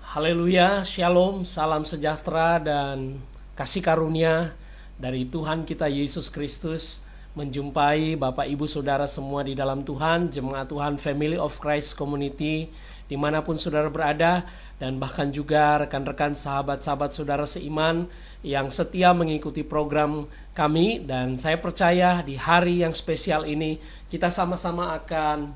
Haleluya, shalom, salam sejahtera dan kasih karunia dari Tuhan kita Yesus Kristus menjumpai Bapak Ibu Saudara semua di dalam Tuhan, Jemaat Tuhan Family of Christ Community dimanapun saudara berada, dan bahkan juga rekan-rekan sahabat-sahabat saudara seiman yang setia mengikuti program kami. Dan saya percaya di hari yang spesial ini kita sama-sama akan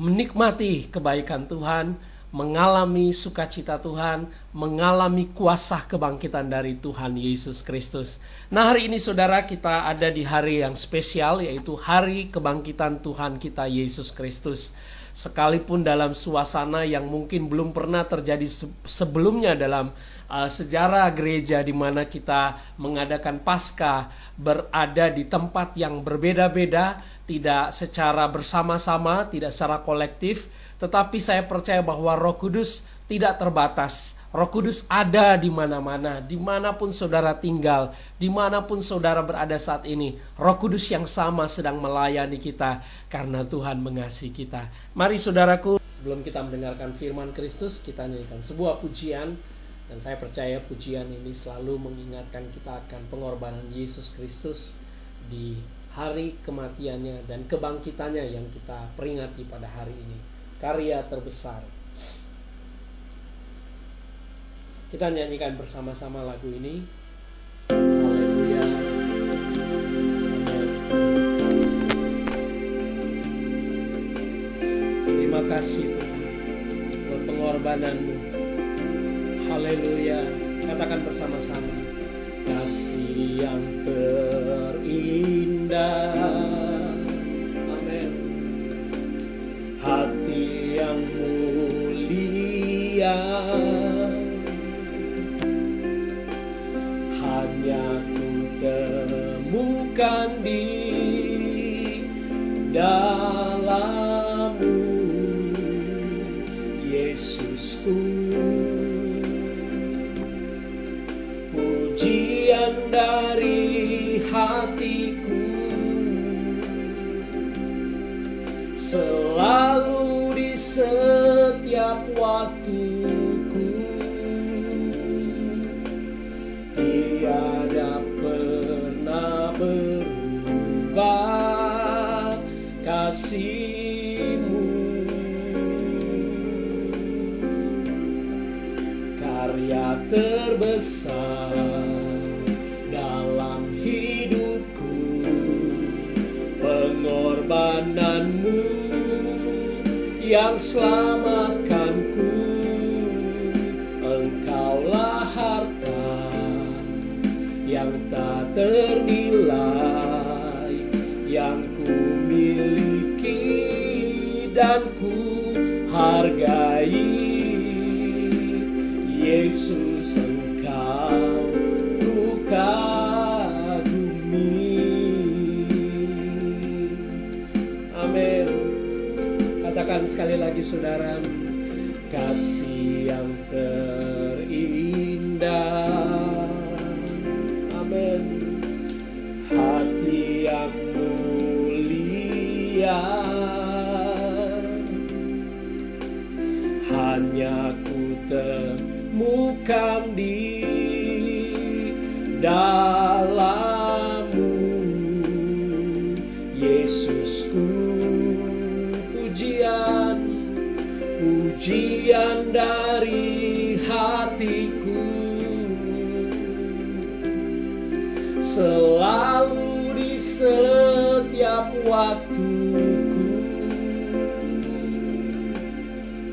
menikmati kebaikan Tuhan, mengalami sukacita Tuhan, mengalami kuasa kebangkitan dari Tuhan Yesus Kristus. Nah, hari ini saudara, kita ada di hari yang spesial, yaitu hari kebangkitan Tuhan kita Yesus Kristus. Sekalipun dalam suasana yang mungkin belum pernah terjadi sebelumnya dalam sejarah gereja, di mana kita mengadakan Paskah berada di tempat yang berbeda-beda, tidak secara bersama-sama, tidak secara kolektif, tetapi saya percaya bahwa Roh Kudus tidak terbatas. Roh Kudus ada di mana-mana, dimanapun saudara tinggal, dimanapun saudara berada saat ini. Roh Kudus yang sama sedang melayani kita karena Tuhan mengasihi kita. Mari saudaraku, sebelum kita mendengarkan firman Kristus, kita nyanyikan sebuah pujian. Dan saya percaya pujian ini selalu mengingatkan kita akan pengorbanan Yesus Kristus di hari kematiannya dan kebangkitannya yang kita peringati pada hari ini. Karya terbesar. Kita nyanyikan bersama-sama lagu ini. Haleluya. Terima kasih Tuhan buat pengorbanan-Mu. Haleluya. Katakan bersama-sama. Kasih yang terindah, hati yang mulia, hanya ku temukan di dalam-Mu, Yesusku. Pujian dari hatiku selalu di setiap waktuku, tiada pernah berubah kasih-Mu. Karya terbesar dalam hidupku, pengorbanan-Mu yang selamatkanku. Engkaulah harta yang tak ternilai, yang ku miliki dan ku hargai. Yesus, Engkau ku kagumi. Amin. Katakan sekali lagi saudara, kasih yang terindah, amin, hati yang mulia, hanya ku temukan di dalam-Mu, Yesusku. Pujian dari hatiku selalu di setiap waktuku,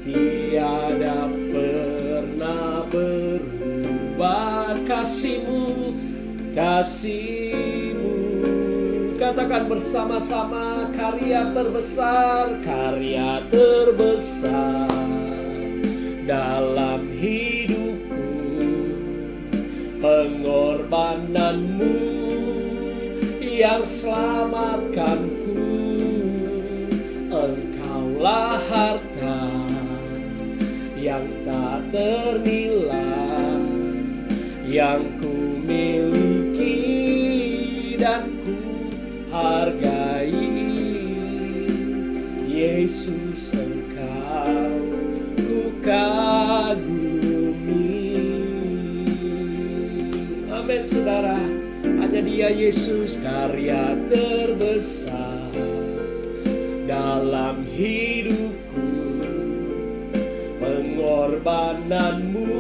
tiada pernah berubah kasih-Mu, kasih-Mu. Katakan bersama-sama, karya terbesar dalam hidupku, pengorbanan-Mu yang selamatkanku. Engkaulah harta yang tak ternilai, yang ku miliki dan ku hargai. Yesus, Engkau ku kagumi. Amin saudara. Hanya Dia Yesus karya terbesar dalam hidupku. Pengorbananmu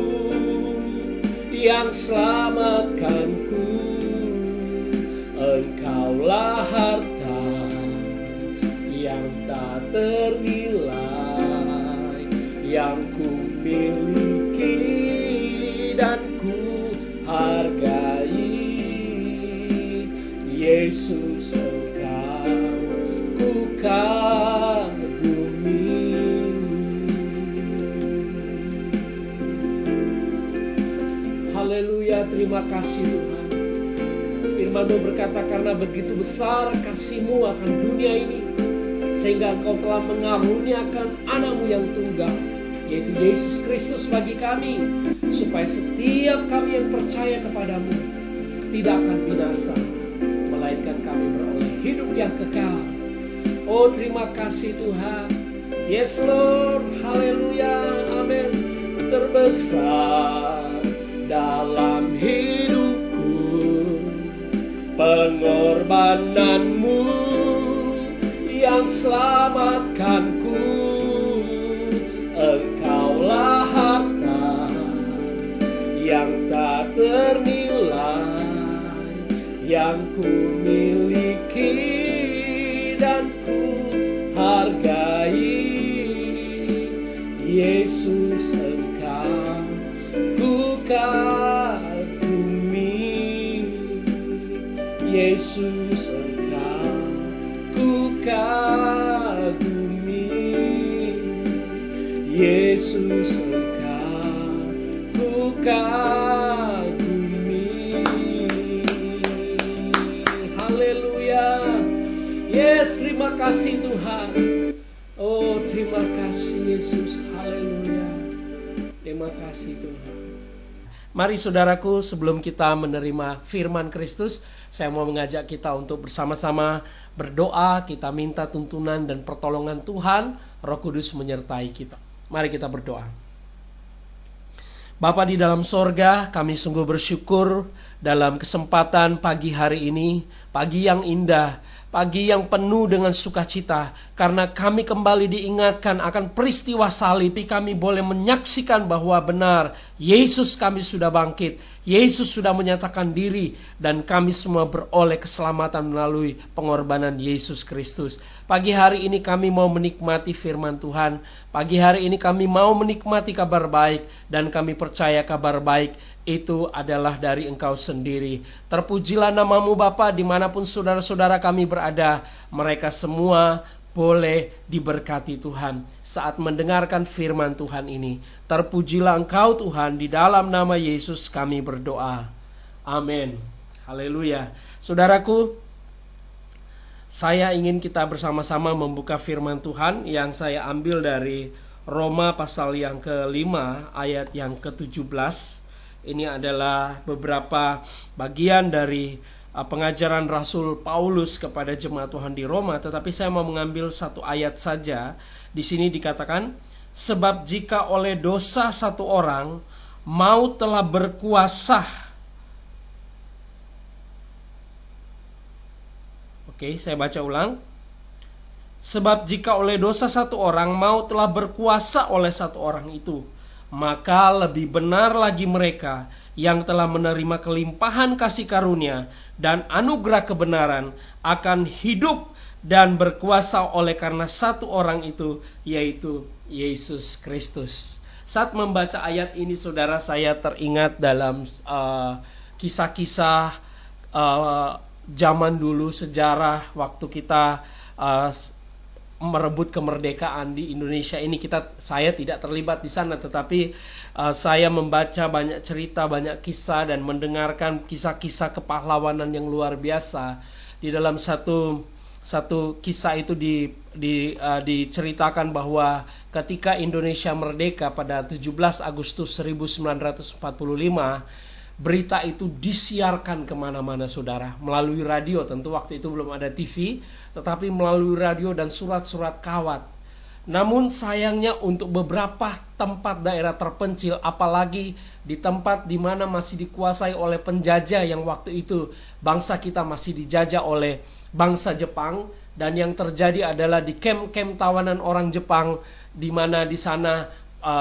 yang selamatkanku. Engkaulah harta yang tak ternilai, yang ku miliki dan ku hargai. Yesus, Engkau ku kagumi. Haleluya, terima kasih Tuhan. Firman-Mu berkata, karena begitu besar kasih-Mu akan dunia ini, sehingga Engkau telah mengaruniakan Anak-Mu yang tunggal, yaitu Yesus Kristus bagi kami, supaya setiap kami yang percaya kepadamu tidak akan binasa, melainkan kami beroleh hidup yang kekal. Oh, terima kasih Tuhan. Yes Lord, haleluya, amin. Terbesar dalam hidupku pengorbananmu yang selamatkanku. Engkaulah harta yang tak ternilai, yang ku miliki dan ku hargai. Yesus, Engkau ku kagumi. Yesus, Engkau ku kagumi. Yesus, Engkau ku kagumi. Haleluya. Yes, terima kasih Tuhan. Oh, terima kasih Yesus. Haleluya. Terima kasih Tuhan. Mari saudaraku, sebelum kita menerima firman Kristus, saya mau mengajak kita untuk bersama-sama berdoa. Kita minta tuntunan dan pertolongan Tuhan. Roh Kudus menyertai kita. Mari kita berdoa. Bapa di dalam sorga, kami sungguh bersyukur dalam kesempatan pagi hari ini. Pagi yang indah, pagi yang penuh dengan sukacita, karena kami kembali diingatkan akan peristiwa salib. Kami boleh menyaksikan bahwa benar Yesus kami sudah bangkit, Yesus sudah menyatakan diri, dan kami semua beroleh keselamatan melalui pengorbanan Yesus Kristus. Pagi hari ini kami mau menikmati firman Tuhan. Pagi hari ini kami mau menikmati kabar baik, dan kami percaya kabar baik itu adalah dari Engkau sendiri. Terpujilah nama-Mu Bapa, dimanapun saudara-saudara kami berada. Mereka semua boleh diberkati Tuhan saat mendengarkan firman Tuhan ini. Terpujilah Engkau Tuhan, di dalam nama Yesus kami berdoa. Amin. Haleluya. Saudaraku, saya ingin kita bersama-sama membuka firman Tuhan yang saya ambil dari Roma pasal yang ke-5 ayat yang ke-17. Ini adalah beberapa bagian dari pengajaran Rasul Paulus kepada jemaat Tuhan di Roma, tetapi saya mau mengambil satu ayat saja. Di sini dikatakan, sebab jika oleh dosa satu orang maut telah berkuasa. Oke, saya baca ulang. Sebab jika oleh dosa satu orang maut telah berkuasa oleh satu orang itu, maka lebih benar lagi mereka yang telah menerima kelimpahan kasih karunia dan anugerah kebenaran akan hidup dan berkuasa oleh karena satu orang itu, yaitu Yesus Kristus. Saat membaca ayat ini, saudara, saya teringat dalam kisah-kisah zaman dulu, sejarah waktu kita merebut kemerdekaan di Indonesia ini. Saya tidak terlibat di sana, tetapi saya membaca banyak cerita, banyak kisah, dan mendengarkan kisah-kisah kepahlawanan yang luar biasa. Di dalam satu kisah itu diceritakan bahwa ketika Indonesia merdeka pada 17 Agustus 1945, berita itu disiarkan kemana-mana, saudara, melalui radio. Tentu waktu itu belum ada TV, tetapi melalui radio dan surat-surat kawat. Namun sayangnya untuk beberapa tempat daerah terpencil, apalagi di tempat di mana masih dikuasai oleh penjajah yang waktu itu bangsa kita masih dijajah oleh bangsa Jepang, dan yang terjadi adalah di kem-kem tawanan orang Jepang, di mana di sana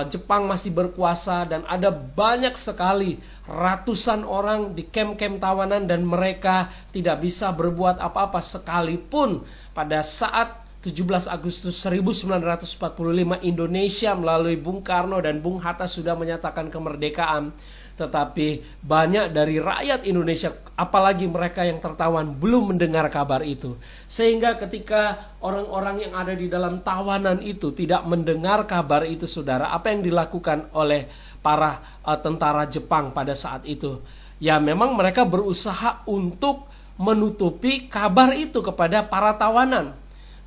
Jepang masih berkuasa dan ada banyak sekali ratusan orang di kem-kem tawanan dan mereka tidak bisa berbuat apa-apa sekalipun pada saat 17 Agustus 1945 Indonesia melalui Bung Karno dan Bung Hatta sudah menyatakan kemerdekaan. Tetapi banyak dari rakyat Indonesia, apalagi mereka yang tertawan, belum mendengar kabar itu. Sehingga ketika orang-orang yang ada di dalam tawanan itu tidak mendengar kabar itu, saudara, apa yang dilakukan oleh para tentara Jepang pada saat itu? Ya memang mereka berusaha untuk menutupi kabar itu kepada para tawanan.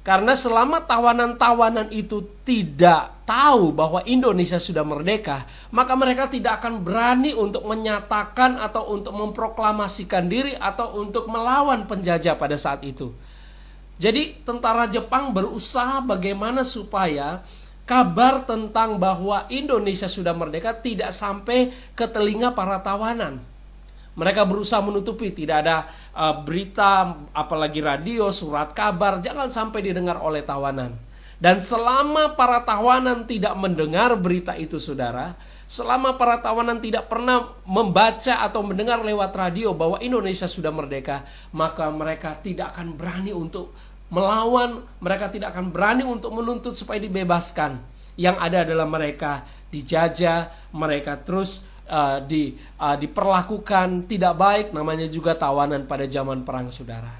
Karena selama tawanan-tawanan itu tidak tahu bahwa Indonesia sudah merdeka, maka mereka tidak akan berani untuk menyatakan atau untuk memproklamasikan diri atau untuk melawan penjajah pada saat itu. Jadi tentara Jepang berusaha bagaimana supaya kabar tentang bahwa Indonesia sudah merdeka tidak sampai ke telinga para tawanan. Mereka berusaha menutupi, tidak ada berita, apalagi radio, surat kabar, jangan sampai didengar oleh tawanan. Dan selama para tawanan tidak mendengar berita itu, saudara, selama para tawanan tidak pernah membaca atau mendengar lewat radio bahwa Indonesia sudah merdeka, maka mereka tidak akan berani untuk melawan, mereka tidak akan berani untuk menuntut supaya dibebaskan. Yang ada adalah mereka dijajah, mereka terus diperlakukan tidak baik, namanya juga tawanan pada zaman perang, saudara.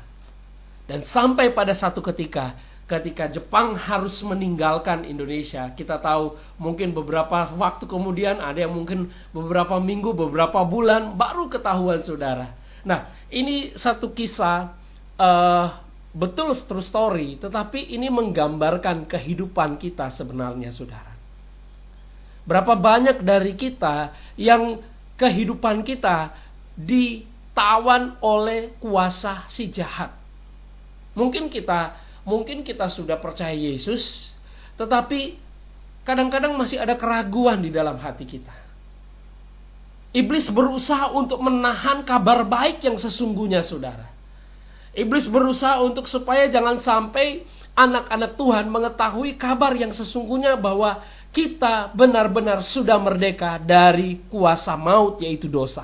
Dan sampai pada satu ketika Jepang harus meninggalkan Indonesia, kita tahu mungkin beberapa waktu kemudian, ada yang mungkin beberapa minggu, beberapa bulan baru ketahuan, saudara. Nah, ini satu kisah betul true story, tetapi ini menggambarkan kehidupan kita sebenarnya, saudara. Berapa banyak dari kita yang kehidupan kita ditawan oleh kuasa si jahat. Mungkin kita sudah percaya Yesus, tetapi kadang-kadang masih ada keraguan di dalam hati kita. Iblis berusaha untuk menahan kabar baik yang sesungguhnya, saudara. Iblis berusaha untuk supaya jangan sampai anak-anak Tuhan mengetahui kabar yang sesungguhnya bahwa kita benar-benar sudah merdeka dari kuasa maut, yaitu dosa.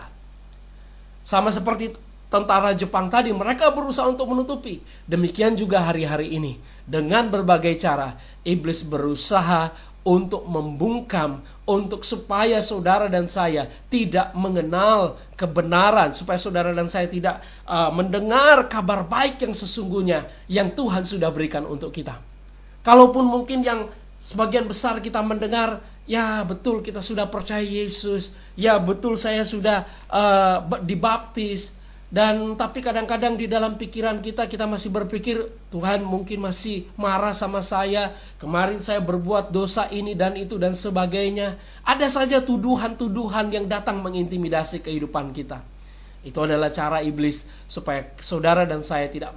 Sama seperti tentara Jepang tadi, mereka berusaha untuk menutupi. Demikian juga hari-hari ini, dengan berbagai cara iblis berusaha untuk membungkam, untuk supaya saudara dan saya tidak mengenal kebenaran, supaya saudara dan saya tidak mendengar kabar baik yang sesungguhnya yang Tuhan sudah berikan untuk kita. Kalaupun mungkin yang sebagian besar kita mendengar, ya betul kita sudah percaya Yesus, ya betul saya sudah dibaptis, dan tapi kadang-kadang di dalam pikiran kita masih berpikir, Tuhan mungkin masih marah sama saya, kemarin saya berbuat dosa ini dan itu dan sebagainya. Ada saja tuduhan-tuduhan yang datang mengintimidasi kehidupan kita. Itu adalah cara iblis supaya saudara dan saya tidak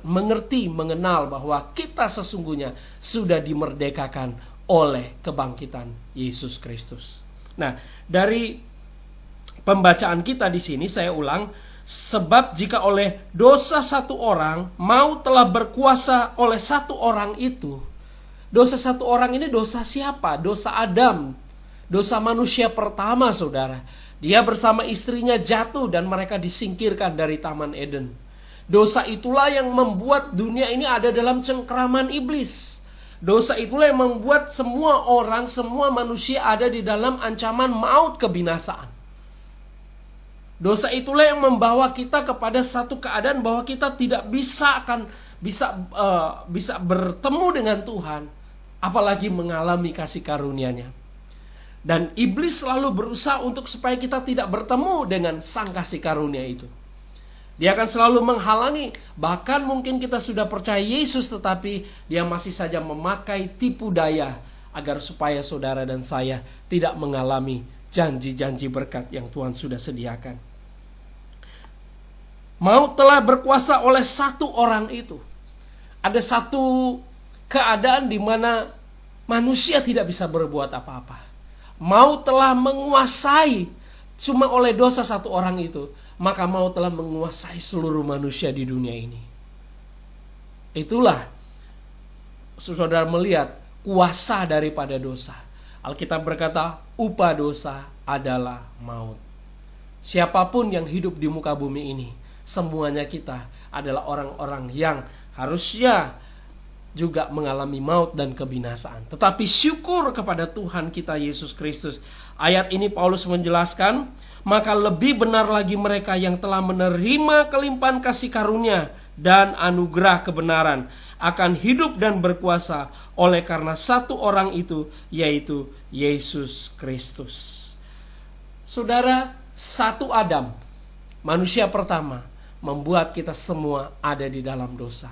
mengerti, mengenal bahwa kita sesungguhnya sudah dimerdekakan oleh kebangkitan Yesus Kristus. Nah, dari pembacaan kita di sini saya ulang, sebab jika oleh dosa satu orang maut telah berkuasa oleh satu orang itu. Dosa satu orang ini dosa siapa? Dosa Adam. Dosa manusia pertama, saudara. Dia bersama istrinya jatuh dan mereka disingkirkan dari Taman Eden. Dosa itulah yang membuat dunia ini ada dalam cengkraman iblis. Dosa itulah yang membuat semua orang, semua manusia ada di dalam ancaman maut kebinasaan. Dosa itulah yang membawa kita kepada satu keadaan bahwa kita tidak bisa bertemu dengan Tuhan, apalagi mengalami kasih karunia-Nya. Dan iblis selalu berusaha untuk supaya kita tidak bertemu dengan sang kasih karunia itu. Dia akan selalu menghalangi. Bahkan mungkin kita sudah percaya Yesus, tetapi dia masih saja memakai tipu daya agar supaya saudara dan saya tidak mengalami janji-janji berkat yang Tuhan sudah sediakan. Maut telah berkuasa oleh satu orang itu. Ada satu keadaan di mana manusia tidak bisa berbuat apa-apa. Maut telah menguasai, cuma oleh dosa satu orang itu, maka maut telah menguasai seluruh manusia di dunia ini. Itulah saudara melihat kuasa daripada dosa. Alkitab berkata, upah dosa adalah maut. Siapapun yang hidup di muka bumi ini, semuanya kita adalah orang-orang yang harusnya juga mengalami maut dan kebinasaan. Tetapi syukur kepada Tuhan kita Yesus Kristus. Ayat ini Paulus menjelaskan, maka lebih benar lagi mereka yang telah menerima kelimpahan kasih karunia dan anugerah kebenaran akan hidup dan berkuasa oleh karena satu orang itu, yaitu Yesus Kristus. Saudara, satu Adam, manusia pertama, membuat kita semua ada di dalam dosa.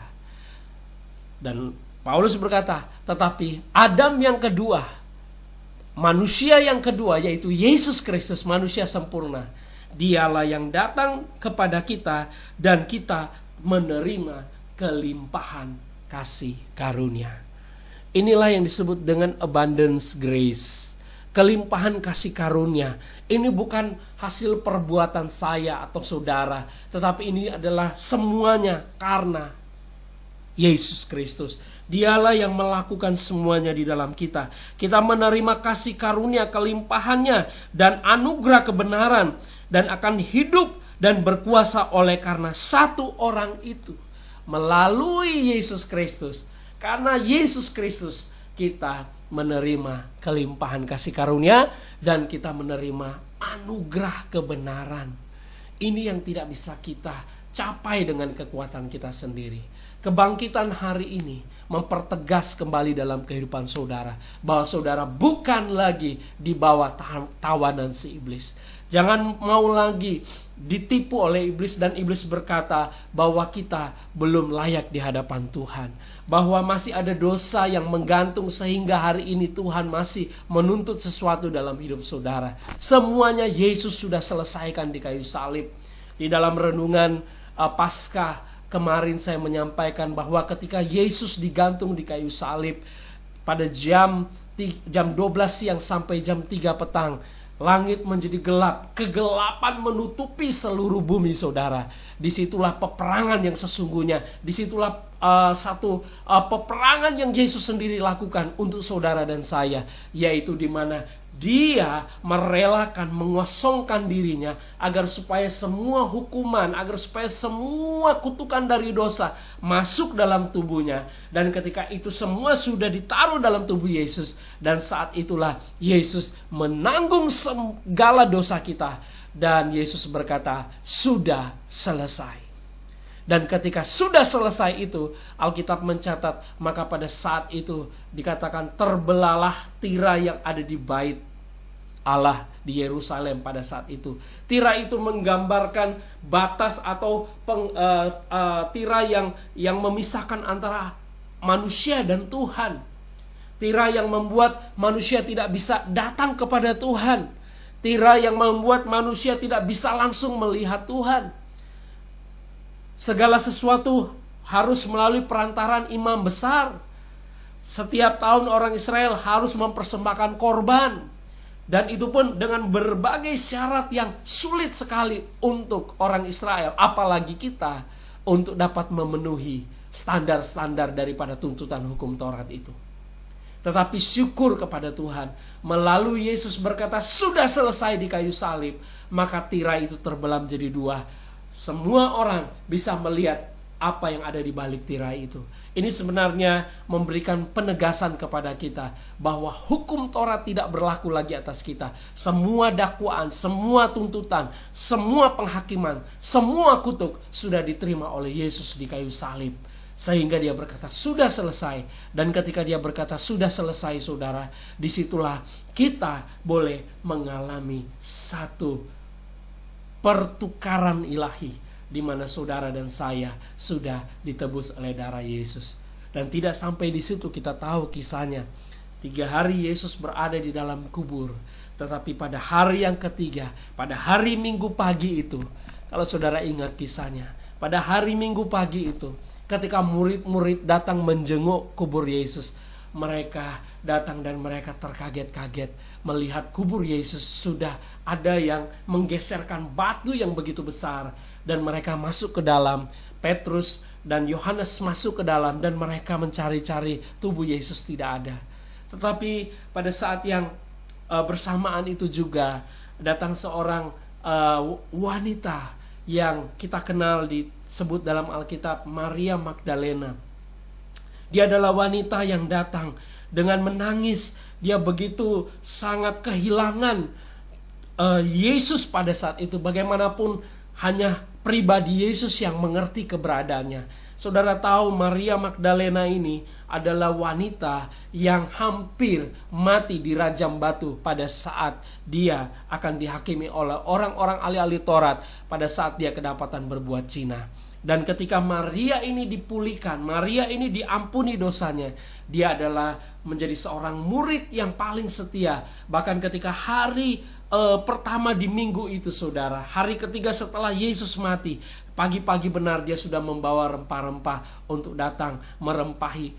Dan Paulus berkata, tetapi Adam yang kedua, manusia yang kedua, yaitu Yesus Kristus, manusia sempurna, dialah yang datang kepada kita dan kita menerima kelimpahan kasih karunia. Inilah yang disebut dengan abundance grace, kelimpahan kasih karunia. Ini bukan hasil perbuatan saya atau saudara, tetapi ini adalah semuanya karena Yesus Kristus. Dialah yang melakukan semuanya di dalam kita. Kita menerima kasih karunia, kelimpahannya dan anugerah kebenaran, dan akan hidup dan berkuasa oleh karena satu orang itu, melalui Yesus Kristus. Karena Yesus Kristus kita menerima kelimpahan kasih karunia dan kita menerima anugerah kebenaran. Ini yang tidak bisa kita capai dengan kekuatan kita sendiri. Kebangkitan hari ini mempertegas kembali dalam kehidupan saudara bahwa saudara bukan lagi di bawah tawanan si iblis. Jangan mau lagi ditipu oleh iblis dan iblis berkata bahwa kita belum layak di hadapan Tuhan, bahwa masih ada dosa yang menggantung sehingga hari ini Tuhan masih menuntut sesuatu dalam hidup saudara. Semuanya Yesus sudah selesaikan di kayu salib. Di dalam renungan Paskah kemarin saya menyampaikan bahwa ketika Yesus digantung di kayu salib pada jam 12 siang sampai jam 3 petang, langit menjadi gelap, kegelapan menutupi seluruh bumi saudara. Disitulah peperangan yang sesungguhnya. Disitulah satu peperangan yang Yesus sendiri lakukan untuk saudara dan saya, yaitu di mana Dia merelakan, mengosongkan dirinya agar supaya semua hukuman, agar supaya semua kutukan dari dosa masuk dalam tubuhnya. Dan ketika itu semua sudah ditaruh dalam tubuh Yesus, dan saat itulah Yesus menanggung segala dosa kita. Dan Yesus berkata, sudah selesai. Dan ketika sudah selesai itu, Alkitab mencatat, maka pada saat itu dikatakan terbelahlah tirai yang ada di bait Allah di Yerusalem pada saat itu. Tirai itu menggambarkan batas atau tirai yang memisahkan antara manusia dan Tuhan. Tirai yang membuat manusia tidak bisa datang kepada Tuhan. Tirai yang membuat manusia tidak bisa langsung melihat Tuhan. Segala sesuatu harus melalui perantaran imam besar. Setiap tahun orang Israel harus mempersembahkan korban. Dan itu pun dengan berbagai syarat yang sulit sekali untuk orang Israel, apalagi kita, untuk dapat memenuhi standar-standar daripada tuntutan hukum Taurat itu. Tetapi syukur kepada Tuhan, melalui Yesus berkata sudah selesai di kayu salib, maka tirai itu terbelah menjadi dua. Semua orang bisa melihat apa yang ada di balik tirai itu. Ini sebenarnya memberikan penegasan kepada kita bahwa hukum Taurat tidak berlaku lagi atas kita. Semua dakwaan, semua tuntutan, semua penghakiman, semua kutuk sudah diterima oleh Yesus di kayu salib. Sehingga dia berkata sudah selesai. Dan ketika dia berkata sudah selesai saudara, disitulah kita boleh mengalami satu pertukaran ilahi, di mana saudara dan saya sudah ditebus oleh darah Yesus. Dan tidak sampai di situ, kita tahu kisahnya. 3 hari Yesus berada di dalam kubur. Tetapi pada hari yang ketiga, pada hari Minggu pagi itu, kalau saudara ingat kisahnya, pada hari Minggu pagi itu, ketika murid-murid datang menjenguk kubur Yesus, mereka datang dan mereka terkaget-kaget melihat kubur Yesus sudah ada yang menggeserkan batu yang begitu besar, dan mereka masuk ke dalam. Petrus dan Yohanes masuk ke dalam dan mereka mencari-cari, tubuh Yesus tidak ada. Tetapi pada saat yang bersamaan itu juga datang seorang wanita yang kita kenal disebut dalam Alkitab Maria Magdalena. Dia adalah wanita yang datang dengan menangis. Dia begitu sangat kehilangan Yesus pada saat itu. Bagaimanapun hanya pribadi Yesus yang mengerti keberadaannya. Saudara tahu Maria Magdalena ini adalah wanita yang hampir mati di rajam batu pada saat dia akan dihakimi oleh orang-orang ahli-ahli Taurat pada saat dia kedapatan berbuat zina. Dan ketika Maria ini dipulihkan, Maria ini diampuni dosanya, dia adalah menjadi seorang murid yang paling setia. Bahkan ketika hari pertama di minggu itu, saudara, hari ketiga setelah Yesus mati, pagi-pagi benar dia sudah membawa rempah-rempah untuk datang merempahi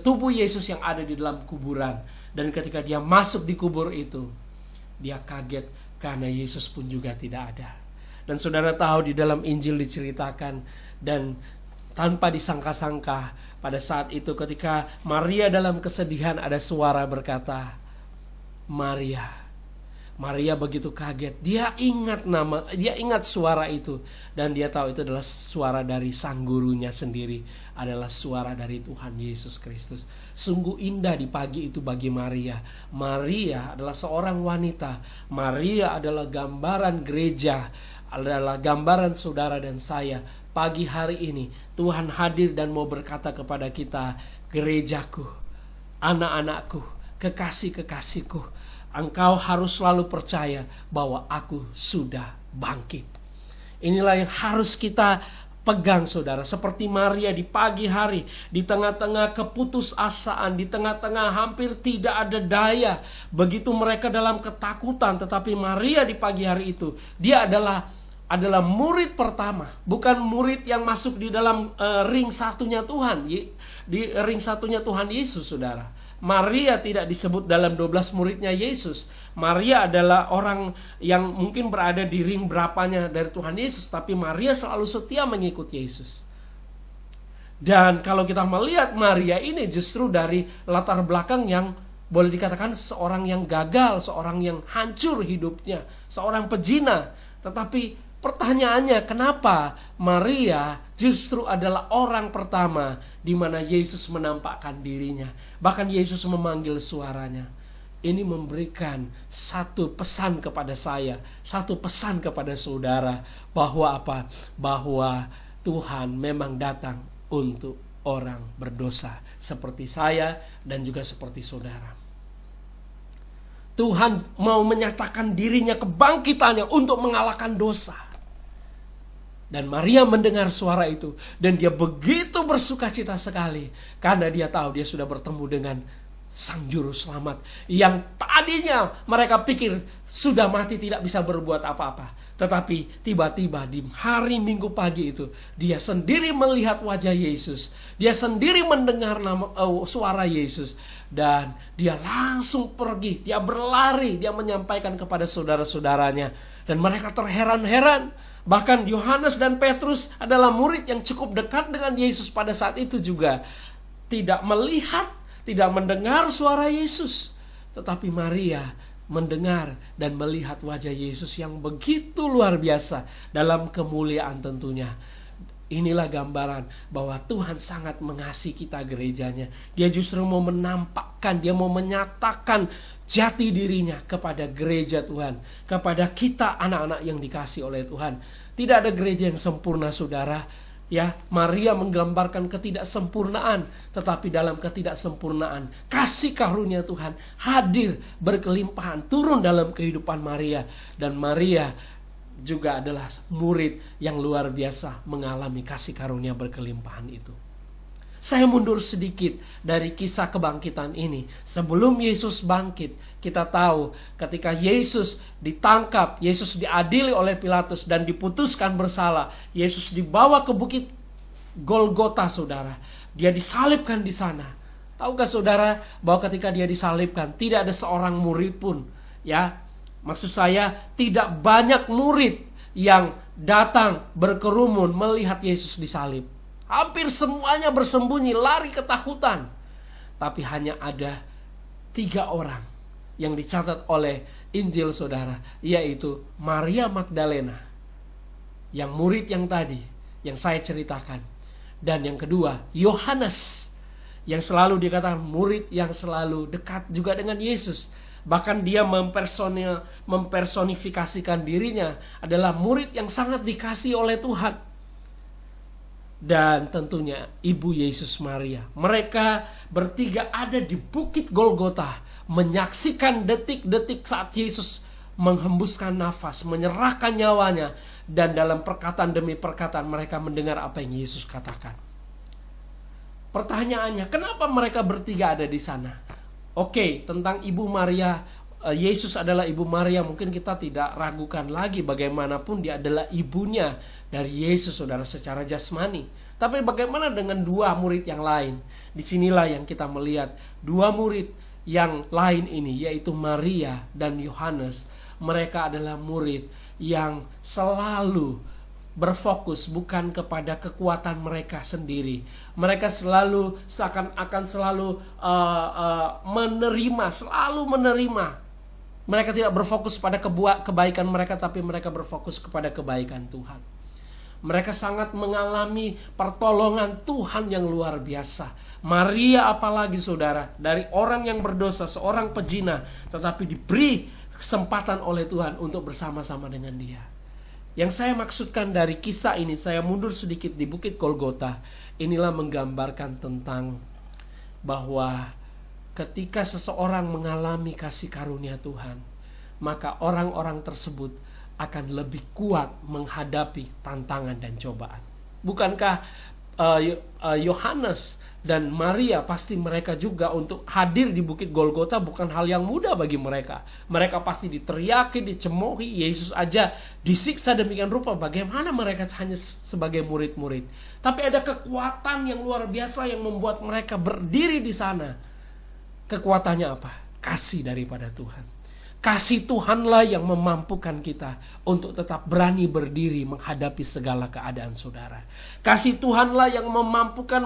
tubuh Yesus yang ada di dalam kuburan. Dan ketika dia masuk di kubur itu, dia kaget karena Yesus pun juga tidak ada. Dan saudara tahu di dalam Injil diceritakan, dan tanpa disangka-sangka pada saat itu ketika Maria dalam kesedihan, ada suara berkata, Maria. Maria begitu kaget. Dia ingat suara itu, dan dia tahu itu adalah suara dari sang gurunya sendiri, adalah suara dari Tuhan Yesus Kristus. Sungguh indah di pagi itu bagi Maria. Maria adalah seorang wanita. Maria adalah gambaran gereja, adalah gambaran saudara dan saya. Pagi hari ini Tuhan hadir dan mau berkata kepada kita, gerejaku, anak-anakku, kekasih-kekasihku, engkau harus selalu percaya bahwa aku sudah bangkit. Inilah yang harus kita pegang, saudara. Seperti Maria di pagi hari, di tengah-tengah keputusasaan, di tengah-tengah hampir tidak ada daya, begitu mereka dalam ketakutan. Tetapi Maria di pagi hari itu, dia adalah murid pertama, bukan murid yang masuk di dalam ring satunya Tuhan, di ring satunya Tuhan Yesus, saudara. Maria tidak disebut dalam 12 muridnya Yesus. Maria adalah orang yang mungkin berada di ring berapanya dari Tuhan Yesus, tapi Maria selalu setia mengikuti Yesus. Dan kalau kita melihat Maria ini justru dari latar belakang yang boleh dikatakan seorang yang gagal, seorang yang hancur hidupnya, seorang pezina. Tetapi pertanyaannya, kenapa Maria justru adalah orang pertama di mana Yesus menampakkan dirinya? Bahkan Yesus memanggil suaranya. Ini memberikan satu pesan kepada saya, satu pesan kepada saudara, bahwa apa? Bahwa Tuhan memang datang untuk orang berdosa seperti saya dan juga seperti saudara. Tuhan mau menyatakan dirinya, kebangkitannya untuk mengalahkan dosa. Dan Maria mendengar suara itu, dan dia begitu bersukacita sekali, karena dia tahu dia sudah bertemu dengan Sang Juru Selamat yang tadinya mereka pikir sudah mati, tidak bisa berbuat apa-apa. Tetapi tiba-tiba di hari Minggu pagi itu, dia sendiri melihat wajah Yesus, dia sendiri mendengar suara Yesus, dan dia langsung pergi, dia berlari, dia menyampaikan kepada saudara-saudaranya, dan mereka terheran-heran. Bahkan Yohanes dan Petrus adalah murid yang cukup dekat dengan Yesus pada saat itu juga, tidak melihat, tidak mendengar suara Yesus. Tetapi Maria mendengar dan melihat wajah Yesus yang begitu luar biasa dalam kemuliaan tentunya. Inilah gambaran bahwa Tuhan sangat mengasihi kita gerejanya. Dia justru mau menampakkan, dia mau menyatakan jati dirinya kepada gereja Tuhan, kepada kita anak-anak yang dikasihi oleh Tuhan. Tidak ada gereja yang sempurna, saudara. Ya, Maria menggambarkan ketidaksempurnaan, tetapi dalam ketidaksempurnaan kasih karunia Tuhan hadir berkelimpahan turun dalam kehidupan Maria, dan Maria juga adalah murid yang luar biasa mengalami kasih karunia berkelimpahan itu. Saya mundur sedikit dari kisah kebangkitan ini. Sebelum Yesus bangkit, kita tahu ketika Yesus ditangkap, Yesus diadili oleh Pilatus dan diputuskan bersalah, Yesus dibawa ke bukit Golgota, saudara. Dia disalibkan di sana. Tahukah saudara bahwa ketika dia disalibkan tidak ada seorang murid pun, ya, maksud saya tidak banyak murid yang datang berkerumun melihat Yesus disalib. Hampir semuanya bersembunyi, lari ketakutan. Tapi hanya ada 3 orang yang dicatat oleh Injil, saudara, yaitu Maria Magdalena, yang murid yang tadi yang saya ceritakan, dan yang kedua Yohanes, yang selalu dikatakan murid yang selalu dekat juga dengan Yesus. Bahkan dia mempersonifikasikan dirinya adalah murid yang sangat dikasihi oleh Tuhan. Dan tentunya Ibu Yesus Maria. Mereka bertiga ada di Bukit Golgota, menyaksikan detik-detik saat Yesus menghembuskan nafas, menyerahkan nyawanya, dan dalam perkataan demi perkataan mereka mendengar apa yang Yesus katakan. Pertanyaannya, kenapa mereka bertiga ada di sana? Oke, tentang Ibu Maria, Yesus adalah Ibu Maria, mungkin kita tidak ragukan lagi, bagaimanapun dia adalah ibunya dari Yesus, saudara, secara jasmani. Tapi bagaimana dengan 2 murid yang lain? Disinilah yang kita melihat 2 murid yang lain ini, yaitu Maria dan Yohanes. Mereka adalah murid yang selalu berfokus bukan kepada kekuatan mereka sendiri. Mereka selalu seakan-akan selalu menerima. Mereka tidak berfokus pada kebaikan mereka, tapi mereka berfokus kepada kebaikan Tuhan. Mereka sangat mengalami pertolongan Tuhan yang luar biasa. Maria apalagi, saudara, dari orang yang berdosa, seorang pezina, tetapi diberi kesempatan oleh Tuhan untuk bersama-sama dengan dia. Yang saya maksudkan dari kisah ini, saya mundur sedikit di Bukit Golgota. Inilah menggambarkan tentang bahwa ketika seseorang mengalami kasih karunia Tuhan, maka orang-orang tersebut akan lebih kuat menghadapi tantangan dan cobaan. Bukankah Yohanes dan Maria, pasti mereka juga untuk hadir di Bukit Golgota bukan hal yang mudah bagi mereka. Mereka pasti diteriaki, dicemoohi. Yesus aja disiksa demikian rupa. Bagaimana mereka hanya sebagai murid-murid? Tapi ada kekuatan yang luar biasa yang membuat mereka berdiri di sana. Kekuatannya apa? Kasih daripada Tuhan. Kasih Tuhanlah yang memampukan kita untuk tetap berani berdiri menghadapi segala keadaan, saudara. Kasih Tuhanlah yang memampukan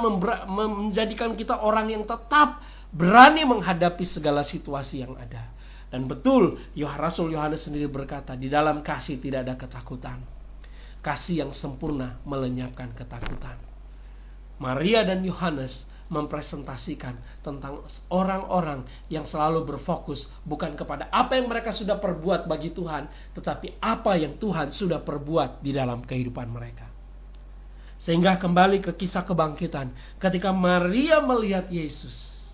menjadikan kita orang yang tetap berani menghadapi segala situasi yang ada. Dan betul, Rasul Yohanes sendiri berkata, di dalam kasih tidak ada ketakutan. Kasih yang sempurna melenyapkan ketakutan. Maria dan Yohanes mempresentasikan tentang orang-orang yang selalu berfokus bukan kepada apa yang mereka sudah perbuat bagi Tuhan, tetapi apa yang Tuhan sudah perbuat di dalam kehidupan mereka. Sehingga kembali ke kisah kebangkitan, ketika Maria melihat Yesus,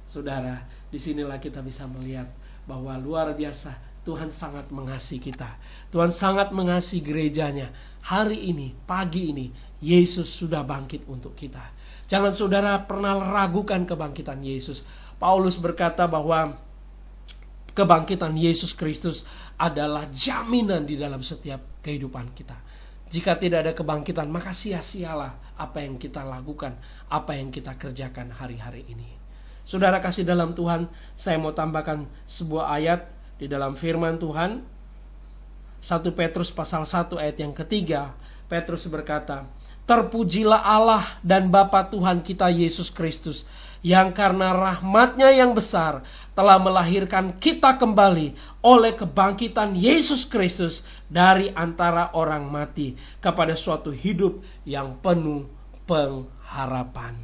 saudara, disinilah kita bisa melihat bahwa luar biasa Tuhan sangat mengasihi kita. Tuhan sangat mengasihi gerejanya. Hari ini, pagi ini, Yesus sudah bangkit untuk kita. Jangan saudara pernah ragukan kebangkitan Yesus. Paulus berkata bahwa kebangkitan Yesus Kristus adalah jaminan di dalam setiap kehidupan kita. Jika tidak ada kebangkitan, maka sia-sialah apa yang kita lakukan, apa yang kita kerjakan hari-hari ini. Saudara kasih dalam Tuhan, saya mau tambahkan sebuah ayat di dalam firman Tuhan. 1 Petrus pasal 1 ayat yang ketiga, Petrus berkata, terpujilah Allah dan Bapa Tuhan kita Yesus Kristus, yang karena rahmat-Nya yang besar telah melahirkan kita kembali oleh kebangkitan Yesus Kristus dari antara orang mati kepada suatu hidup yang penuh pengharapan.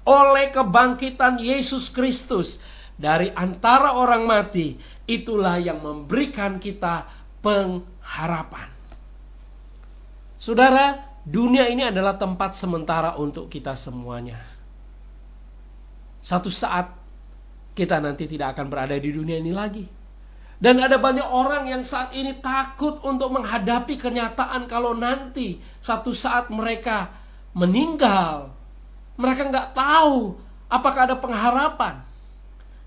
Oleh kebangkitan Yesus Kristus dari antara orang mati, itulah yang memberikan kita pengharapan. Saudara, dunia ini adalah tempat sementara untuk kita semuanya. Satu saat kita nanti tidak akan berada di dunia ini lagi. Dan ada banyak orang yang saat ini takut untuk menghadapi kenyataan kalau nanti satu saat mereka meninggal. Mereka nggak tahu apakah ada pengharapan.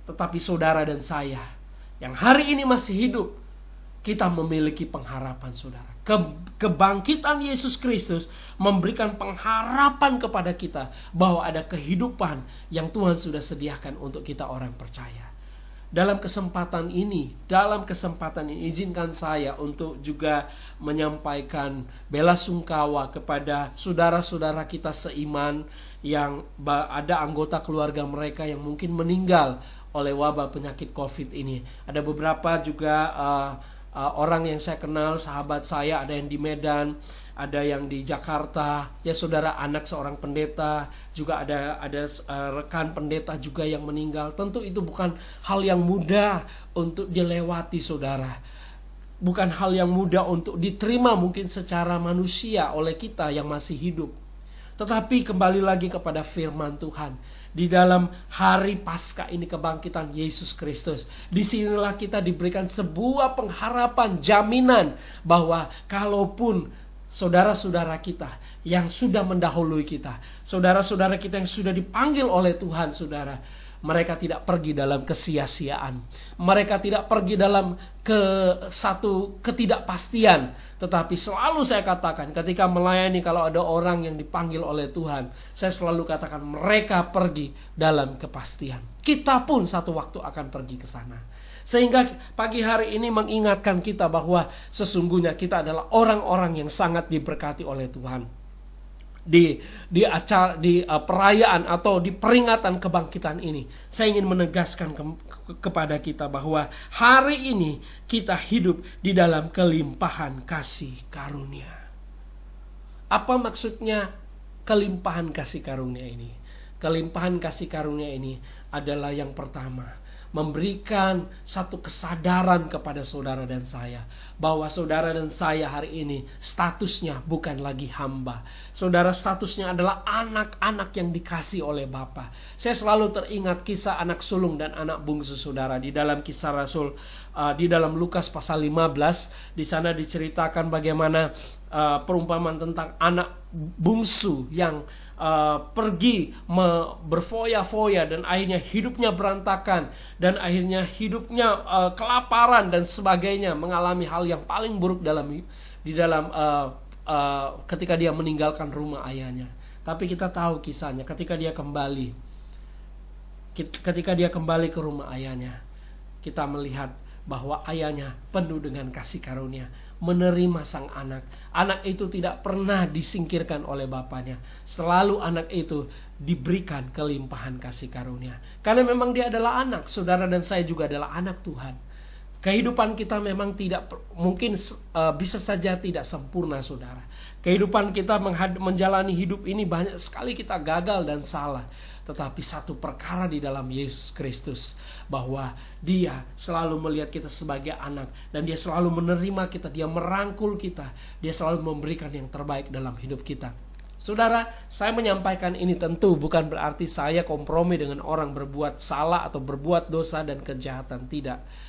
Tetapi saudara dan saya yang hari ini masih hidup, kita memiliki pengharapan, saudara. Kebangkitan Yesus Kristus memberikan pengharapan kepada kita bahwa ada kehidupan yang Tuhan sudah sediakan untuk kita orang percaya. Dalam kesempatan ini izinkan saya untuk juga menyampaikan bela sungkawa kepada saudara-saudara kita seiman yang ada anggota keluarga mereka yang mungkin meninggal oleh wabah penyakit COVID ini. Ada beberapa juga orang yang saya kenal, sahabat saya, ada yang di Medan, ada yang di Jakarta, ya saudara, anak seorang pendeta, juga ada rekan pendeta juga yang meninggal. Tentu itu bukan hal yang mudah untuk dilewati, saudara. Bukan hal yang mudah untuk diterima mungkin secara manusia oleh kita yang masih hidup. Tetapi kembali lagi kepada firman Tuhan. Di dalam hari Paskah ini, kebangkitan Yesus Kristus, disinilah kita diberikan sebuah pengharapan, jaminan bahwa kalaupun saudara-saudara kita yang sudah mendahului kita, saudara-saudara kita yang sudah dipanggil oleh Tuhan, saudara, mereka tidak pergi dalam kesia-siaan. Mereka tidak pergi dalam satu ketidakpastian. Tetapi selalu saya katakan, ketika melayani, kalau ada orang yang dipanggil oleh Tuhan, saya selalu katakan mereka pergi dalam kepastian. Kita pun satu waktu akan pergi ke sana. Sehingga pagi hari ini mengingatkan kita bahwa sesungguhnya kita adalah orang-orang yang sangat diberkati oleh Tuhan. Di perayaan atau di peringatan kebangkitan ini, saya ingin menegaskan kepada kita bahwa hari ini kita hidup di dalam kelimpahan kasih karunia. Apa maksudnya kelimpahan kasih karunia ini? Kelimpahan kasih karunia ini adalah yang pertama, memberikan satu kesadaran kepada saudara dan saya bahwa saudara dan saya hari ini statusnya bukan lagi hamba. Saudara statusnya adalah anak-anak yang dikasih oleh Bapa. Saya selalu teringat kisah anak sulung dan anak bungsu, saudara. Di dalam Kisah Rasul, di dalam Lukas pasal 15, di sana diceritakan bagaimana perumpamaan tentang anak bungsu yang pergi berfoya-foya dan akhirnya hidupnya berantakan dan akhirnya hidupnya kelaparan dan sebagainya, mengalami hal yang paling buruk ketika dia meninggalkan rumah ayahnya. Tapi kita tahu kisahnya ketika dia kembali ke rumah ayahnya, kita melihat bahwa ayahnya penuh dengan kasih karunia, menerima sang anak. Anak itu tidak pernah disingkirkan oleh bapaknya. Selalu anak itu diberikan kelimpahan kasih karunia. Karena memang dia adalah anak. Saudara dan saya juga adalah anak Tuhan. Kehidupan kita memang bisa saja tidak sempurna, saudara. Kehidupan kita menjalani hidup ini banyak sekali kita gagal dan salah. Tetapi satu perkara di dalam Yesus Kristus, bahwa dia selalu melihat kita sebagai anak. Dan dia selalu menerima kita, dia merangkul kita. Dia selalu memberikan yang terbaik dalam hidup kita. Saudara, saya menyampaikan ini tentu bukan berarti saya kompromi dengan orang berbuat salah atau berbuat dosa dan kejahatan. Tidak.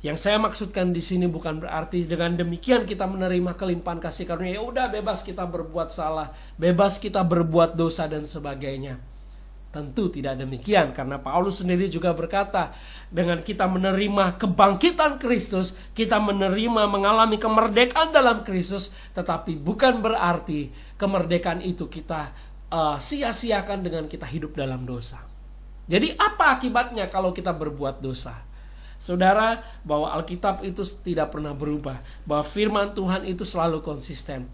Yang saya maksudkan di sini bukan berarti dengan demikian kita menerima kelimpahan kasih karunia. Ya udah, bebas kita berbuat salah, bebas kita berbuat dosa dan sebagainya. Tentu tidak demikian, karena Paulus sendiri juga berkata, dengan kita menerima kebangkitan Kristus, kita mengalami kemerdekaan dalam Kristus, tetapi bukan berarti kemerdekaan itu kita sia-siakan dengan kita hidup dalam dosa. Jadi apa akibatnya kalau kita berbuat dosa? Saudara, bahwa Alkitab itu tidak pernah berubah, bahwa firman Tuhan itu selalu konsisten.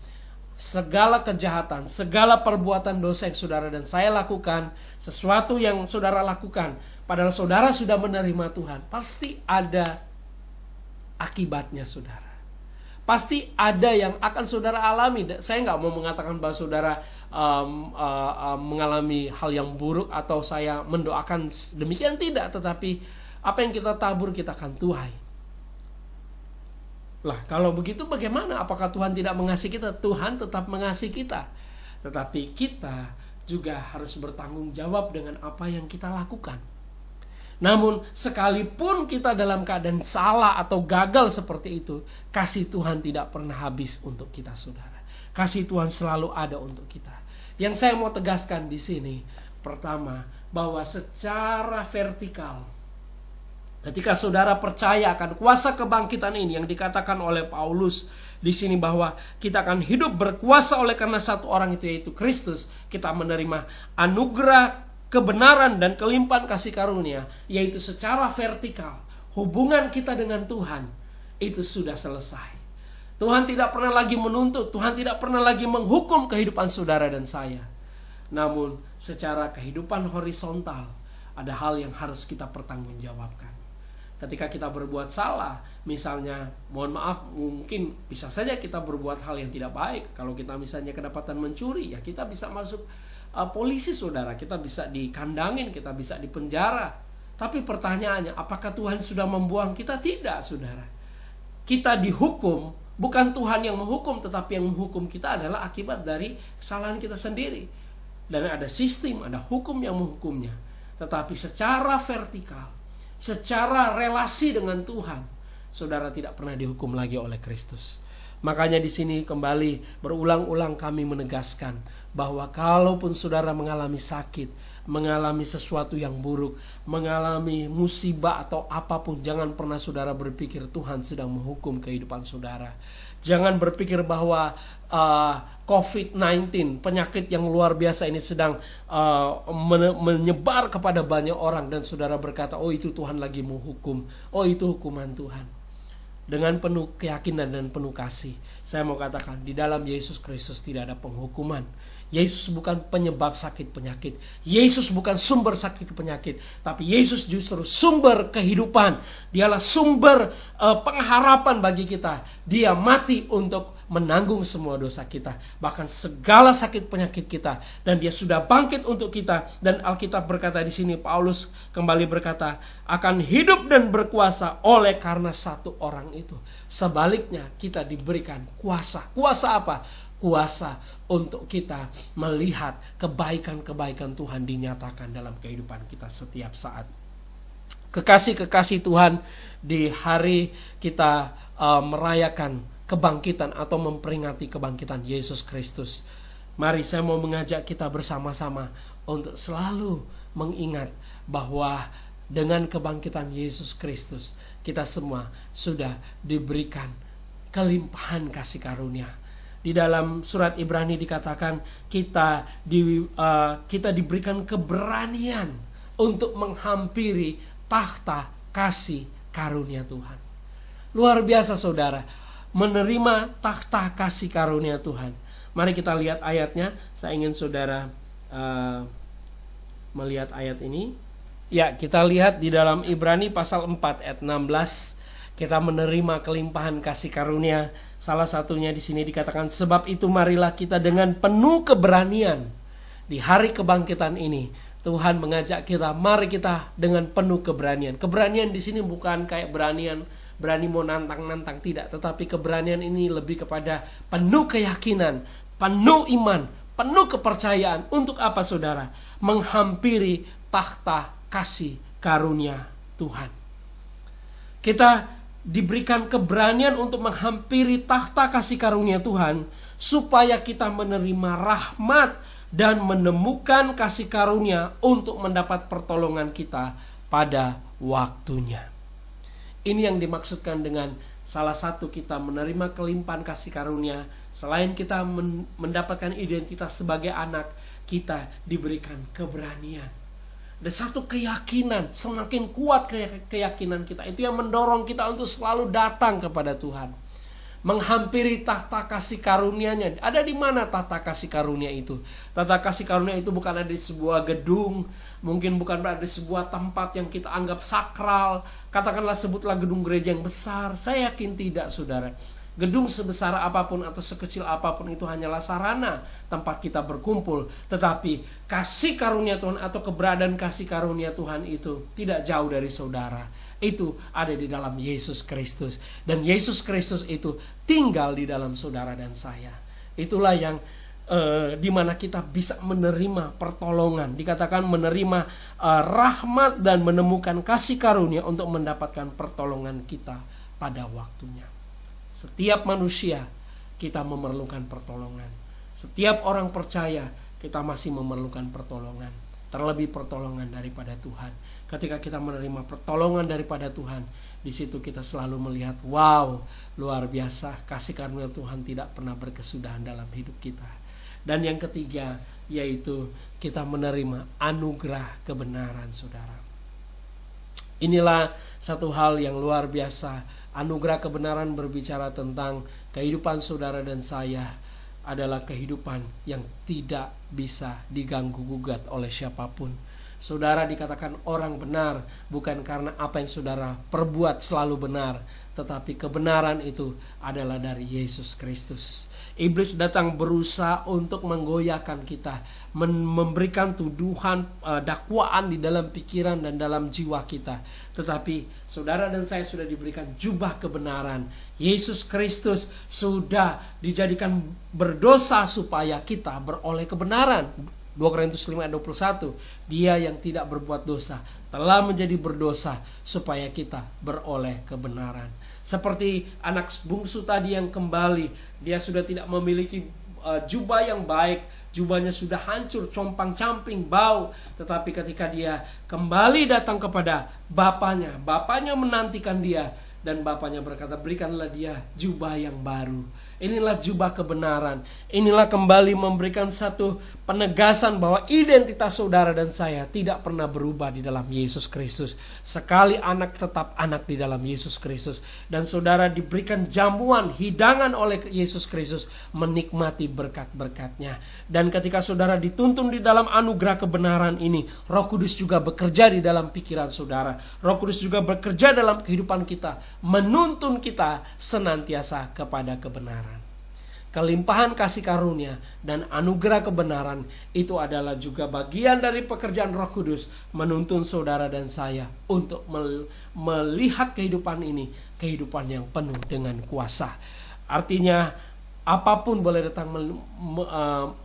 Segala kejahatan, segala perbuatan dosa yang saudara dan saya lakukan, sesuatu yang saudara lakukan, padahal saudara sudah menerima Tuhan, pasti ada akibatnya, saudara. Pasti ada yang akan saudara alami. Saya nggak mau mengatakan bahwa saudara mengalami hal yang buruk atau saya mendoakan demikian, tidak. Tetapi apa yang kita tabur kita akan tuai. Lah, kalau begitu bagaimana? Apakah Tuhan tidak mengasihi kita? Tuhan tetap mengasihi kita. Tetapi kita juga harus bertanggung jawab dengan apa yang kita lakukan. Namun sekalipun kita dalam keadaan salah atau gagal seperti itu, kasih Tuhan tidak pernah habis untuk kita, saudara. Kasih Tuhan selalu ada untuk kita. Yang saya mau tegaskan di sini, pertama, bahwa secara vertikal Ketika saudara percaya akan kuasa kebangkitan ini yang dikatakan oleh Paulus di sini, bahwa kita akan hidup berkuasa oleh karena satu orang itu, yaitu Kristus, kita menerima anugerah kebenaran dan kelimpahan kasih karunia, yaitu secara vertikal hubungan kita dengan Tuhan itu sudah selesai. Tuhan tidak pernah lagi menuntut, Tuhan tidak pernah lagi menghukum kehidupan saudara dan saya. Namun secara kehidupan horizontal ada hal yang harus kita pertanggungjawabkan. Ketika kita berbuat salah, misalnya, mohon maaf, mungkin bisa saja kita berbuat hal yang tidak baik. Kalau kita misalnya kedapatan mencuri, ya kita bisa masuk polisi, saudara. Kita bisa dikandangin, kita bisa dipenjara. Tapi pertanyaannya, apakah Tuhan sudah membuang kita? Tidak, saudara. Kita dihukum, bukan Tuhan yang menghukum, tetapi yang menghukum kita adalah akibat dari kesalahan kita sendiri. Dan ada sistem, ada hukum yang menghukumnya. Tetapi secara vertikal, secara relasi dengan Tuhan, saudara tidak pernah dihukum lagi oleh Kristus. Makanya di sini kembali berulang-ulang kami menegaskan bahwa kalaupun saudara mengalami sakit, mengalami sesuatu yang buruk, mengalami musibah atau apapun, jangan pernah saudara berpikir Tuhan sedang menghukum kehidupan saudara. Jangan berpikir bahwa COVID-19, penyakit yang luar biasa ini sedang menyebar kepada banyak orang, dan saudara berkata, oh itu Tuhan lagi menghukum, oh itu hukuman Tuhan. Dengan penuh keyakinan dan penuh kasih, saya mau katakan, di dalam Yesus Kristus tidak ada penghukuman. Yesus bukan penyebab sakit penyakit. Yesus bukan sumber sakit penyakit, tapi Yesus justru sumber kehidupan. Dialah sumber pengharapan bagi kita. Dia mati untuk menanggung semua dosa kita, bahkan segala sakit penyakit kita, dan dia sudah bangkit untuk kita. Dan Alkitab berkata di sini, Paulus kembali berkata, akan hidup dan berkuasa oleh karena satu orang itu. Sebaliknya kita diberikan kuasa. Kuasa apa? Kuasa untuk kita melihat kebaikan-kebaikan Tuhan dinyatakan dalam kehidupan kita setiap saat. Kekasih-kekasih Tuhan, di hari kita merayakan kebangkitan atau memperingati kebangkitan Yesus Kristus, mari saya mau mengajak kita bersama-sama untuk selalu mengingat bahwa dengan kebangkitan Yesus Kristus, kita semua sudah diberikan kelimpahan kasih karunia. Di dalam surat Ibrani dikatakan kita diberikan keberanian untuk menghampiri takhta kasih karunia Tuhan. Luar biasa, saudara, menerima takhta kasih karunia Tuhan. Mari kita lihat ayatnya. Saya ingin saudara melihat ayat ini. Ya, kita lihat di dalam Ibrani pasal 4 ayat 16. Kita menerima kelimpahan kasih karunia. Salah satunya di sini dikatakan, sebab itu marilah kita dengan penuh keberanian di hari kebangkitan ini. Tuhan mengajak kita, mari kita dengan penuh keberanian. Keberanian di sini bukan kayak berani mau nantang-nantang, tidak. Tetapi keberanian ini lebih kepada penuh keyakinan, penuh iman, penuh kepercayaan. Untuk apa, saudara? Menghampiri takhta kasih karunia Tuhan. Kita diberikan keberanian untuk menghampiri takhta kasih karunia Tuhan, supaya kita menerima rahmat dan menemukan kasih karunia untuk mendapat pertolongan kita pada waktunya. Ini yang dimaksudkan dengan salah satu kita menerima kelimpahan kasih karunia. Selain kita mendapatkan identitas sebagai anak, kita diberikan keberanian. Ada satu keyakinan, semakin kuat keyakinan kita. Itu yang mendorong kita untuk selalu datang kepada Tuhan, menghampiri takhta kasih karunia-Nya. Ada di mana takhta kasih karunia itu? Takhta kasih karunia itu bukan ada di sebuah gedung, mungkin bukan ada di sebuah tempat yang kita anggap sakral. Katakanlah, sebutlah gedung gereja yang besar. Saya yakin tidak, saudara. Gedung sebesar apapun atau sekecil apapun itu hanyalah sarana tempat kita berkumpul. Tetapi kasih karunia Tuhan atau keberadaan kasih karunia Tuhan itu tidak jauh dari saudara. Itu ada di dalam Yesus Kristus. Dan Yesus Kristus itu tinggal di dalam saudara dan saya. Itulah yang di mana kita bisa menerima pertolongan. Dikatakan menerima rahmat dan menemukan kasih karunia untuk mendapatkan pertolongan kita pada waktunya. Setiap manusia kita memerlukan pertolongan. Setiap orang percaya kita masih memerlukan pertolongan. terlebih pertolongan daripada Tuhan. Ketika kita menerima pertolongan daripada Tuhan, di situ kita selalu melihat, wow, luar biasa, kasih karunia Tuhan tidak pernah berkesudahan dalam hidup kita. Dan yang ketiga, yaitu kita menerima anugerah kebenaran, saudara. Inilah satu hal yang luar biasa. Anugerah kebenaran berbicara tentang kehidupan saudara dan saya adalah kehidupan yang tidak bisa diganggu-gugat oleh siapapun. Saudara dikatakan orang benar bukan karena apa yang saudara perbuat selalu benar, tetapi kebenaran itu adalah dari Yesus Kristus. Iblis datang berusaha untuk menggoyahkan kita, memberikan tuduhan, dakwaan di dalam pikiran dan dalam jiwa kita. Tetapi saudara dan saya sudah diberikan jubah kebenaran. Yesus Kristus sudah dijadikan berdosa supaya kita beroleh kebenaran. 2 Korintus 5 ayat 21, dia yang tidak berbuat dosa telah menjadi berdosa supaya kita beroleh kebenaran. Seperti anak bungsu tadi yang kembali, dia sudah tidak memiliki jubah yang baik, jubahnya sudah hancur, compang-camping, bau. Tetapi ketika dia kembali datang kepada bapaknya menantikan dia, dan bapaknya berkata, berikanlah dia jubah yang baru. Inilah jubah kebenaran. Inilah kembali memberikan satu penegasan bahwa identitas saudara dan saya tidak pernah berubah di dalam Yesus Kristus. Sekali anak tetap anak di dalam Yesus Kristus. Dan saudara diberikan jamuan, hidangan oleh Yesus Kristus, menikmati berkat-berkatnya. Dan ketika saudara dituntun di dalam anugerah kebenaran ini, Roh Kudus juga bekerja di dalam pikiran saudara. Roh Kudus juga bekerja dalam kehidupan kita, menuntun kita senantiasa kepada kebenaran. Kelimpahan kasih karunia dan anugerah kebenaran itu adalah juga bagian dari pekerjaan Roh Kudus menuntun saudara dan saya untuk melihat kehidupan ini, kehidupan yang penuh dengan kuasa. Artinya apapun boleh datang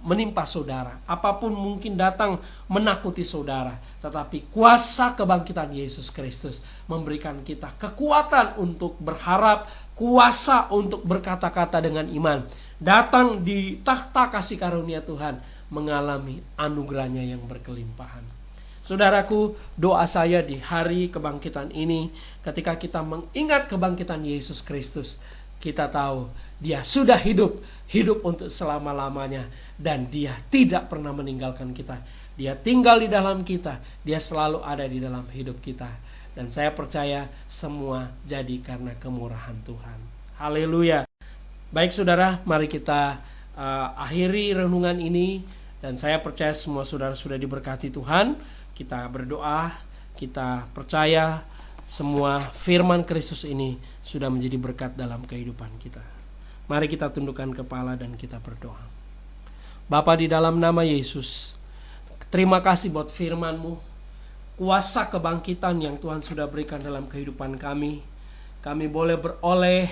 menimpa saudara, apapun mungkin datang menakuti saudara, tetapi kuasa kebangkitan Yesus Kristus memberikan kita kekuatan untuk berharap, kuasa untuk berkata-kata dengan iman, datang di takhta kasih karunia Tuhan, mengalami anugerahnya yang berkelimpahan. Saudaraku, doa saya di hari kebangkitan ini, ketika kita mengingat kebangkitan Yesus Kristus, kita tahu dia sudah hidup untuk selama-lamanya, dan dia tidak pernah meninggalkan kita. Dia tinggal di dalam kita, dia selalu ada di dalam hidup kita. Dan saya percaya semua jadi karena kemurahan Tuhan. Haleluya. Baik saudara, mari kita akhiri renungan ini, dan saya percaya semua saudara sudah diberkati Tuhan. Kita berdoa, kita percaya semua firman Kristus ini sudah menjadi berkat dalam kehidupan kita. Mari kita tundukkan kepala dan kita berdoa. Bapa, di dalam nama Yesus, terima kasih buat firman-Mu, kuasa kebangkitan yang Tuhan sudah berikan dalam kehidupan kami. Kami boleh beroleh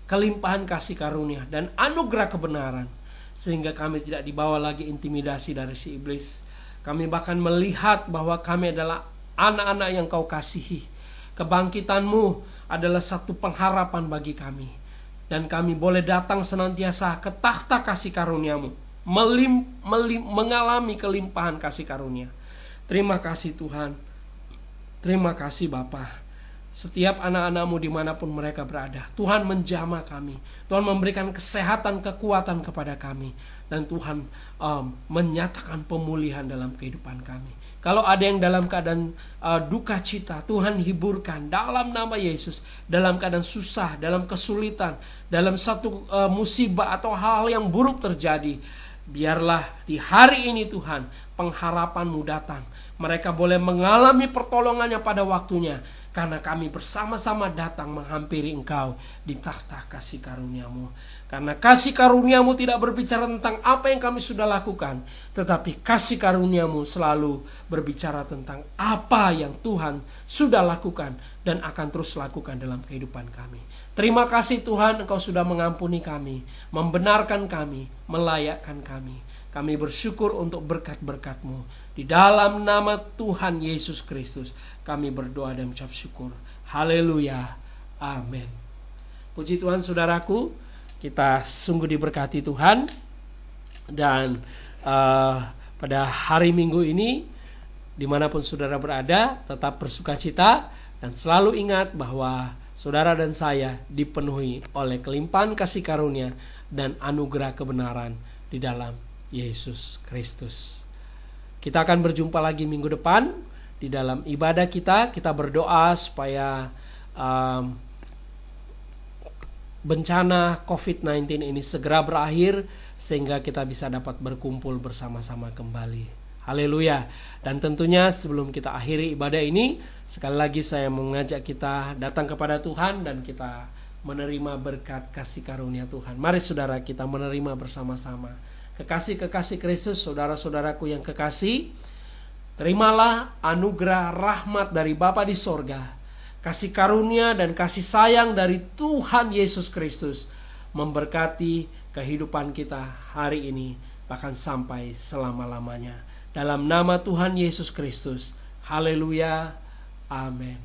kelimpahan kasih karunia dan anugerah kebenaran, sehingga kami tidak dibawa lagi intimidasi dari si iblis. Kami bahkan melihat bahwa kami adalah anak-anak yang Kau kasihi. Kebangkitan-Mu adalah satu pengharapan bagi kami, dan kami boleh datang senantiasa ke takhta kasih karunia-Mu, mengalami kelimpahan kasih karunia. Terima kasih Tuhan. Terima kasih Bapa. Setiap anak-anak-Mu dimanapun mereka berada, Tuhan menjamah kami, Tuhan memberikan kesehatan, kekuatan kepada kami, dan Tuhan menyatakan pemulihan dalam kehidupan kami. Kalau ada yang dalam keadaan duka cita, Tuhan hiburkan dalam nama Yesus. Dalam keadaan susah, dalam kesulitan, dalam satu musibah atau hal yang buruk terjadi, biarlah di hari ini Tuhan pengharapan-Mu datang. Mereka boleh mengalami pertolongannya pada waktunya, karena kami bersama-sama datang menghampiri Engkau di takhta kasih karunia-Mu. Karena kasih karunia-Mu tidak berbicara tentang apa yang kami sudah lakukan, tetapi kasih karunia-Mu selalu berbicara tentang apa yang Tuhan sudah lakukan dan akan terus lakukan dalam kehidupan kami. Terima kasih Tuhan, Engkau sudah mengampuni kami, membenarkan kami, melayakkan kami. Kami bersyukur untuk berkat-berkat-Mu. Di dalam nama Tuhan Yesus Kristus kami berdoa dan mengucap syukur. Haleluya. Amin. Puji Tuhan saudaraku, kita sungguh diberkati Tuhan. Dan pada hari Minggu ini, dimanapun saudara berada, tetap bersukacita dan selalu ingat bahwa saudara dan saya dipenuhi oleh kelimpahan kasih karunia dan anugerah kebenaran di dalam Yesus Kristus. Kita akan berjumpa lagi minggu depan di dalam ibadah kita. Kita berdoa supaya bencana COVID-19 ini segera berakhir sehingga kita bisa dapat berkumpul bersama-sama kembali. Haleluya. Dan tentunya sebelum kita akhiri ibadah ini, sekali lagi saya mengajak kita datang kepada Tuhan dan kita menerima berkat kasih karunia Tuhan. Mari saudara, kita menerima bersama-sama. Kekasih-kekasih Kristus, saudara-saudaraku yang kekasih, terimalah anugerah rahmat dari Bapa di sorga, kasih karunia dan kasih sayang dari Tuhan Yesus Kristus memberkati kehidupan kita hari ini, bahkan sampai selama-lamanya. Dalam nama Tuhan Yesus Kristus. Haleluya. Amin.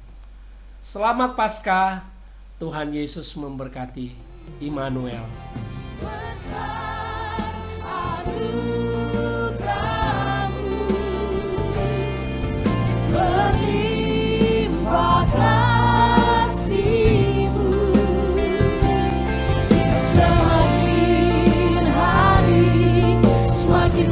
Selamat Paskah. Tuhan Yesus memberkati. Immanuel. Besar anugerah-Mu, berlimpah kasih-Mu, semakin hari semakin